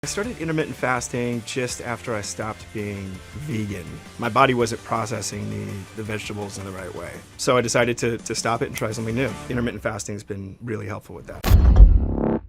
I started intermittent fasting just after I stopped being vegan. My body wasn't processing the vegetables in the right way. So I decided to stop it and try something new. Intermittent fasting has been really helpful with that.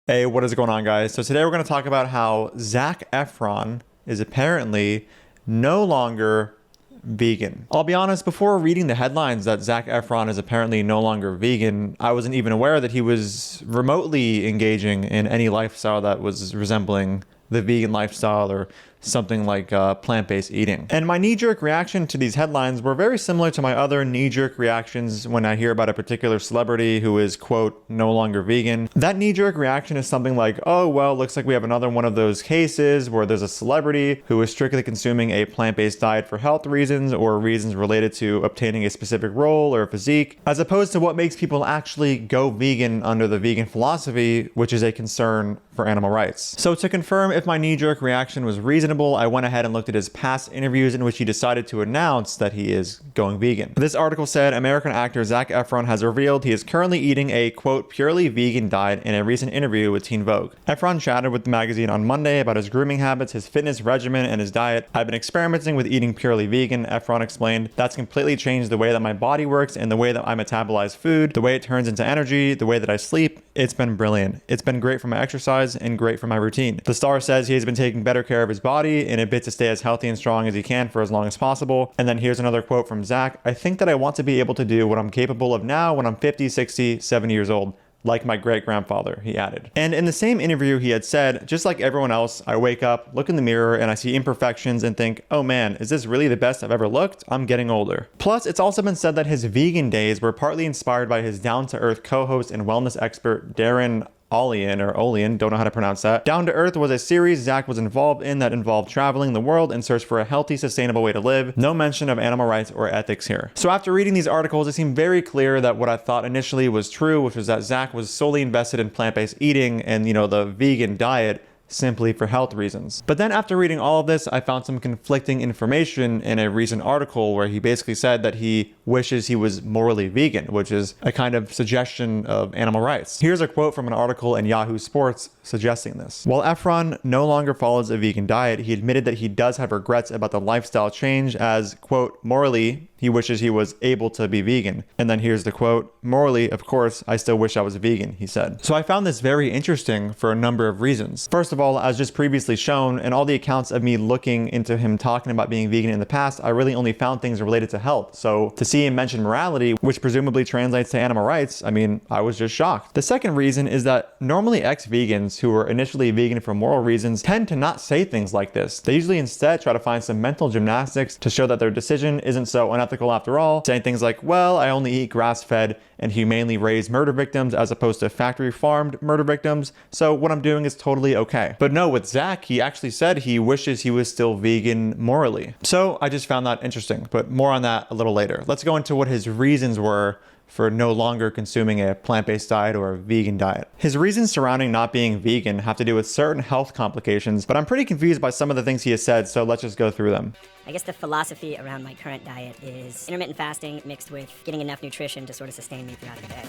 Hey, what is going on, guys? So today we're going to talk about how ZAC EFRON is apparently no longer vegan. I'll be honest, before reading the headlines that ZAC EFRON is apparently no longer vegan, I wasn't even aware that he was remotely engaging in any lifestyle that was resembling the vegan lifestyle or something like plant-based eating. And my knee-jerk reaction to these headlines were very similar to my other knee-jerk reactions when I hear about a particular celebrity who is, quote, no longer vegan. That knee-jerk reaction is something like, oh, well, looks like we have another one of those cases where there's a celebrity who is strictly consuming a plant-based diet for health reasons or reasons related to obtaining a specific role or physique, as opposed to what makes people actually go vegan under the vegan philosophy, which is a concern for animal rights. So to confirm if my knee-jerk reaction was reasonable, I went ahead and looked at his past interviews in which he decided to announce that he is going vegan. This article said American actor ZAC EFRON has revealed he is currently eating a, quote, purely vegan diet in a recent interview with Teen Vogue. EFRON chatted with the magazine on Monday about his grooming habits, his fitness regimen, and his diet. I've been experimenting with eating purely vegan, EFRON explained. That's completely changed the way that my body works and the way that I metabolize food, the way it turns into energy, the way that I sleep. It's been brilliant. It's been great for my exercise and great for my routine. The star says he has been taking better care of his body in a bit to stay as healthy and strong as he can for as long as possible. And then here's another quote from ZAC. I think that I want to be able to do what I'm capable of now when I'm 50, 60, 70 years old. Like my great-grandfather, he added. And in the same interview, he had said, just like everyone else, I wake up, look in the mirror, and I see imperfections and think, oh man, is this really the best I've ever looked? I'm getting older. Plus, it's also been said that his vegan days were partly inspired by his down-to-earth co-host and wellness expert, Darren Olean, don't know how to pronounce that. Down to Earth was a series ZAC was involved in that involved traveling the world in search for a healthy, sustainable way to live. No mention of animal rights or ethics here. So after reading these articles, it seemed very clear that what I thought initially was true, which was that ZAC was solely invested in plant-based eating and, the vegan diet, simply for health reasons. But then after reading all of this, I found some conflicting information in a recent article where he basically said that he wishes he was morally vegan, which is a kind of suggestion of animal rights. Here's a quote from an article in Yahoo Sports suggesting this. While EFRON no longer follows a vegan diet, he admitted that he does have regrets about the lifestyle change as, quote, morally, he wishes he was able to be vegan. And then here's the quote, morally, of course, I still wish I was vegan, he said. So I found this very interesting for a number of reasons. First of all, as just previously shown, in all the accounts of me looking into him talking about being vegan in the past, I really only found things related to health. So to see him mention morality, which presumably translates to animal rights, I was just shocked. The second reason is that normally ex-vegans who were initially vegan for moral reasons tend to not say things like this. They usually instead try to find some mental gymnastics to show that their decision isn't so unethical after all, saying things like, well, I only eat grass-fed and humanely raised murder victims as opposed to factory-farmed murder victims, so what I'm doing is totally okay. But no, with ZAC, he actually said he wishes he was still vegan morally. So I just found that interesting, but more on that a little later. Let's go into what his reasons were for no longer consuming a plant-based diet or a vegan diet. His reasons surrounding not being vegan have to do with certain health complications, but I'm pretty confused by some of the things he has said, so let's just go through them. I guess the philosophy around my current diet is intermittent fasting mixed with getting enough nutrition to sort of sustain me throughout the day.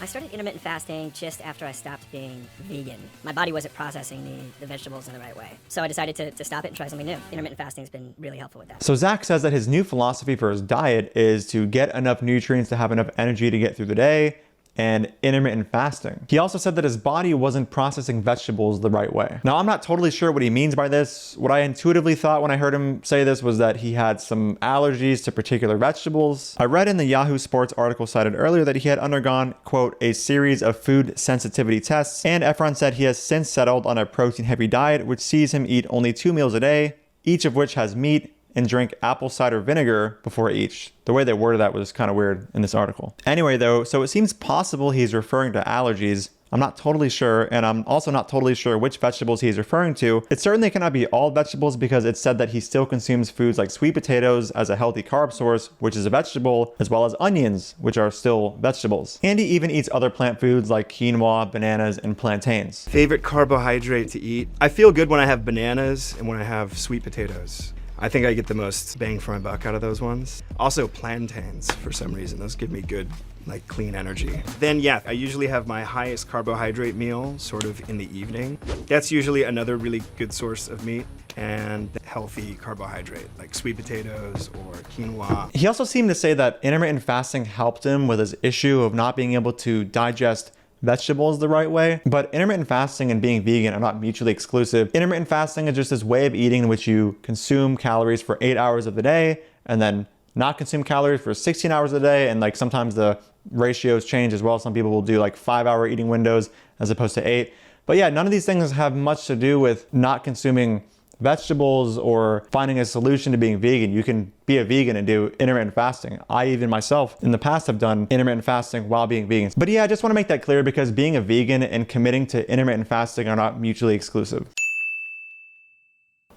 I started intermittent fasting just after I stopped being vegan. My body wasn't processing the vegetables in the right way. So I decided to stop it and try something new. Intermittent fasting has been really helpful with that. So ZAC says that his new philosophy for his diet is to get enough nutrients to have enough energy to get through the day, and intermittent fasting. He also said that his body wasn't processing vegetables the right way. Now, I'm not totally sure what he means by this. What I intuitively thought when I heard him say this was that he had some allergies to particular vegetables. I read in the Yahoo Sports article cited earlier that he had undergone, quote, a series of food sensitivity tests, and EFRON said he has since settled on a protein-heavy diet, which sees him eat only 2 meals a day, each of which has meat, and drink apple cider vinegar before each. The way they worded that was kind of weird in this article. Anyway, though, so it seems possible he's referring to allergies. I'm not totally sure, and I'm also not totally sure which vegetables he's referring to. It certainly cannot be all vegetables because it's said that he still consumes foods like sweet potatoes as a healthy carb source, which is a vegetable, as well as onions, which are still vegetables. And he even eats other plant foods like quinoa, bananas, and plantains. Favorite carbohydrate to eat? I feel good when I have bananas and when I have sweet potatoes. I think I get the most bang for my buck out of those ones. Also plantains, for some reason. Those give me good, like, clean energy. Then yeah, I usually have my highest carbohydrate meal sort of in the evening. That's usually another really good source of meat and healthy carbohydrate, like sweet potatoes or quinoa. He also seemed to say that intermittent fasting helped him with his issue of not being able to digest vegetables the right way. But intermittent fasting and being vegan are not mutually exclusive. Intermittent fasting is just this way of eating in which you consume calories for 8 hours of the day and then not consume calories for 16 hours a day. And like sometimes the ratios change as well. Some people will do like 5-hour eating windows as opposed to 8. But yeah, none of these things have much to do with not consuming vegetables or finding a solution to being vegan. You can be a vegan and do intermittent fasting. I even myself in the past have done intermittent fasting while being vegan. But yeah, I just want to make that clear because being a vegan and committing to intermittent fasting are not mutually exclusive.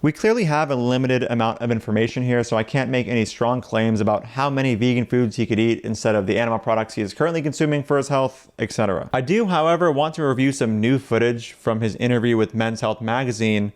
We clearly have a limited amount of information here, so I can't make any strong claims about how many vegan foods he could eat instead of the animal products he is currently consuming for his health, etc. I do, however, want to review some new footage from his interview with Men's Health magazine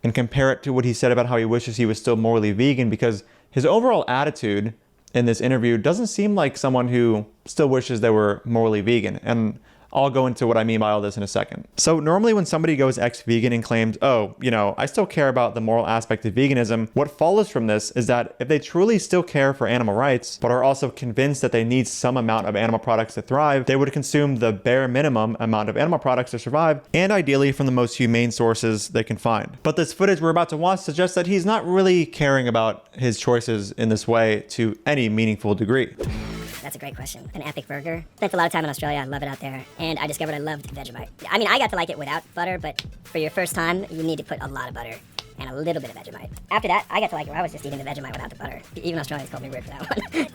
and compare it to what he said about how he wishes he was still morally vegan, because his overall attitude in this interview doesn't seem like someone who still wishes they were morally vegan. And I'll go into what I mean by all this in a second. So normally when somebody goes ex-vegan and claims, oh, you know, I still care about the moral aspect of veganism, what follows from this is that if they truly still care for animal rights, but are also convinced that they need some amount of animal products to thrive, they would consume the bare minimum amount of animal products to survive, and ideally from the most humane sources they can find. But this footage we're about to watch suggests that he's not really caring about his choices in this way to any meaningful degree. That's a great question. An epic burger. Spent a lot of time in Australia. I love it out there. And I discovered I loved Vegemite. I mean, I got to like it without butter, but for your first time, you need to put a lot of butter and a little bit of Vegemite. After that, I got to like it where I was just eating the Vegemite without the butter. Even Australians called me weird for that one.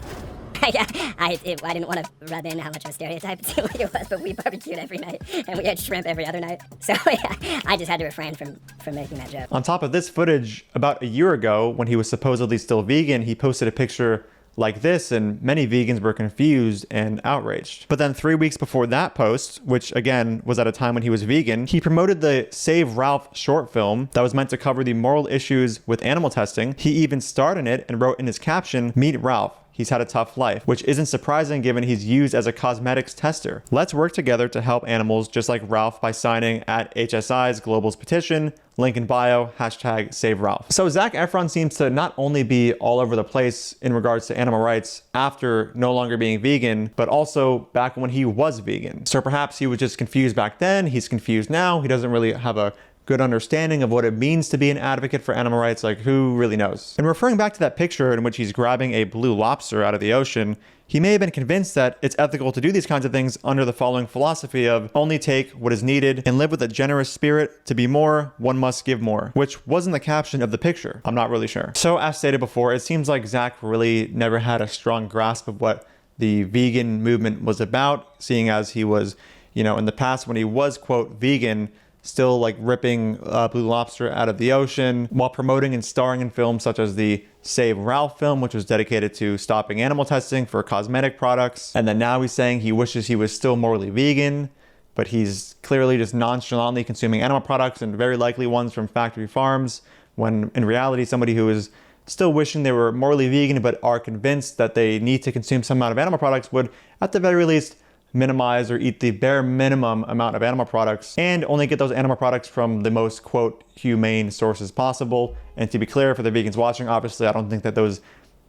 I didn't want to rub in how much of a stereotype it seemed like it was, but we barbecued every night and we had shrimp every other night. So yeah, I just had to refrain from making that joke. On top of this footage, about a year ago, when he was supposedly still vegan, he posted a picture like this, and many vegans were confused and outraged. But then 3 weeks before that post, which again was at a time when he was vegan, he promoted the Save Ralph short film that was meant to cover the moral issues with animal testing. He even starred in it and wrote in his caption, "Meet Ralph. He's had a tough life," which isn't surprising given he's used as a cosmetics tester. Let's work together to help animals just like Ralph by signing at HSI's Global's petition, link in bio, #SaveRalph. So ZAC EFRON seems to not only be all over the place in regards to animal rights after no longer being vegan, but also back when he was vegan. So perhaps he was just confused back then, he's confused now, he doesn't really have a good understanding of what it means to be an advocate for animal rights. Like, who really knows? And referring back to that picture in which he's grabbing a blue lobster out of the ocean, he may have been convinced that it's ethical to do these kinds of things under the following philosophy of only take what is needed and live with a generous spirit. To be more, one must give more, which wasn't the caption of the picture. I'm not really sure. So as stated before, it seems like ZAC really never had a strong grasp of what the vegan movement was about, seeing as he was, you know, in the past when he was, quote, vegan, still like ripping blue lobster out of the ocean while promoting and starring in films such as the Save Ralph film, which was dedicated to stopping animal testing for cosmetic products. And then now he's saying he wishes he was still morally vegan, but he's clearly just nonchalantly consuming animal products and very likely ones from factory farms, when in reality somebody who is still wishing they were morally vegan but are convinced that they need to consume some amount of animal products would at the very least minimize or eat the bare minimum amount of animal products and only get those animal products from the most, quote, humane sources possible. And to be clear for the vegans watching, obviously I don't think that those,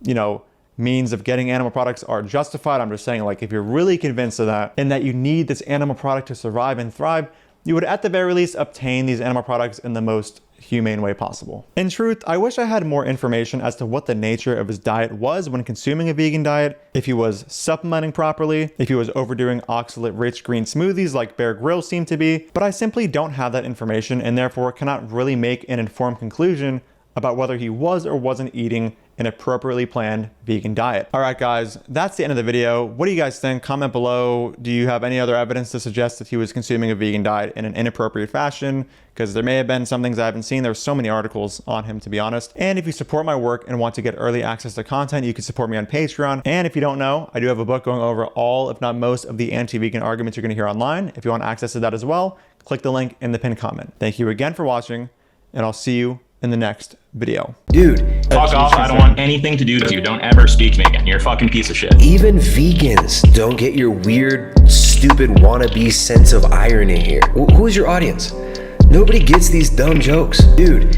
you know, means of getting animal products are justified. I'm just saying, like, if you're really convinced of that and that you need this animal product to survive and thrive, you would at the very least obtain these animal products in the most humane way possible. In truth, I wish I had more information as to what the nature of his diet was when consuming a vegan diet, if he was supplementing properly, if he was overdoing oxalate-rich green smoothies like Bear Grylls seemed to be, but I simply don't have that information and therefore cannot really make an informed conclusion about whether he was or wasn't eating an appropriately planned vegan diet. All right, guys, that's the end of the video. What do you guys think? Comment below. Do you have any other evidence to suggest that he was consuming a vegan diet in an inappropriate fashion? Because there may have been some things I haven't seen. There's so many articles on him, to be honest. And if you support my work and want to get early access to content, you can support me on Patreon. And if you don't know, I do have a book going over all, if not most, of the anti-vegan arguments you're going to hear online. If you want access to that as well, click the link in the pinned comment. Thank you again for watching, and I'll see you in the next video. Dude, Fuck off, I don't want anything to do with you. Don't ever speak to me again. You're a fucking piece of shit. even vegans don't get your weird, stupid wannabe sense of irony here. Who's your audience? Nobody gets these dumb jokes. Dude,